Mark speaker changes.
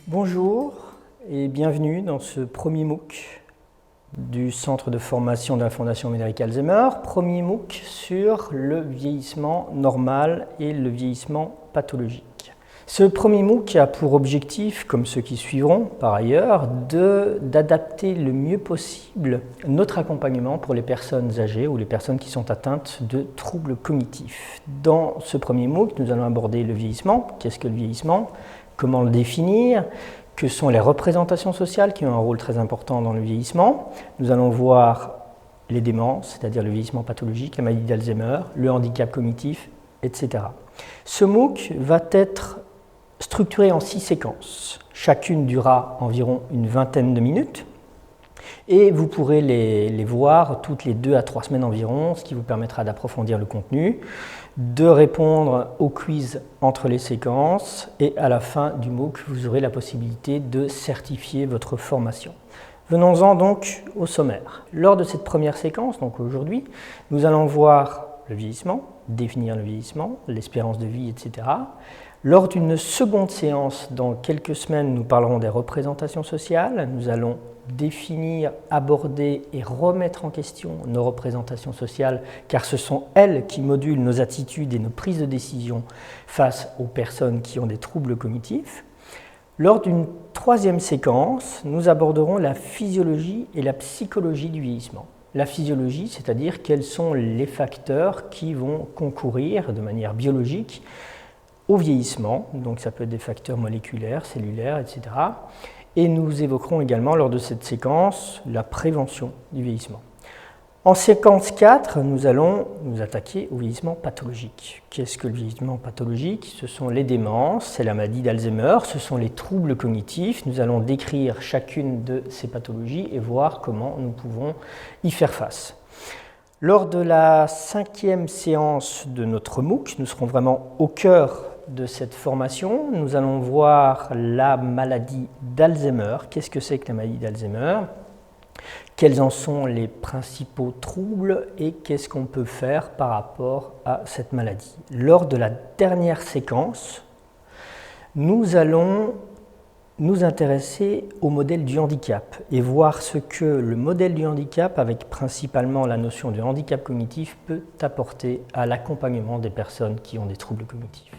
Speaker 1: Bonjour et bienvenue dans ce premier MOOC du Centre de formation de la Fondation Médéric Alzheimer, premier MOOC sur le vieillissement normal et le vieillissement pathologique. Ce premier MOOC a pour objectif, comme ceux qui suivront par ailleurs, d'adapter le mieux possible notre accompagnement pour les personnes âgées ou les personnes qui sont atteintes de troubles cognitifs. Dans ce premier MOOC, nous allons aborder le vieillissement. Qu'est-ce que le vieillissement ? Comment le définir? Que sont les représentations sociales qui ont un rôle très important dans le vieillissement? Nous allons voir les démences, c'est-à-dire le vieillissement pathologique, la maladie d'Alzheimer, le handicap cognitif, etc. Ce MOOC va être structuré en 6 séquences. Chacune durera environ une vingtaine de minutes et vous pourrez les voir toutes les 2 à 3 semaines environ, ce qui vous permettra d'approfondir le contenu, de répondre aux quiz entre les séquences et à la fin du MOOC, vous aurez la possibilité de certifier votre formation. Venons-en donc au sommaire. Lors de cette première séquence, donc aujourd'hui, nous allons voir le vieillissement, définir le vieillissement, l'espérance de vie, etc. Lors d'une seconde séance, dans quelques semaines, nous parlerons des représentations sociales. Nous allons définir, aborder et remettre en question nos représentations sociales, car ce sont elles qui modulent nos attitudes et nos prises de décision face aux personnes qui ont des troubles cognitifs. Lors d'une troisième séquence, nous aborderons la physiologie et la psychologie du vieillissement. La physiologie, c'est-à-dire quels sont les facteurs qui vont concourir de manière biologique au vieillissement, donc ça peut être des facteurs moléculaires, cellulaires, etc. Et nous évoquerons également lors de cette séquence la prévention du vieillissement. En séquence 4, nous allons nous attaquer au vieillissement pathologique. Qu'est-ce que le vieillissement pathologique? Ce sont les démences, c'est la maladie d'Alzheimer, ce sont les troubles cognitifs. Nous allons décrire chacune de ces pathologies et voir comment nous pouvons y faire face. Lors de la 5e séance de notre MOOC, nous serons vraiment au cœur de cette formation. Nous allons voir la maladie d'Alzheimer. Qu'est-ce que c'est que la maladie d'Alzheimer? Quels en sont les principaux troubles et qu'est-ce qu'on peut faire par rapport à cette maladie? Lors de la dernière séquence, nous allons nous intéresser au modèle du handicap et voir ce que le modèle du handicap, avec principalement la notion de handicap cognitif, peut apporter à l'accompagnement des personnes qui ont des troubles cognitifs.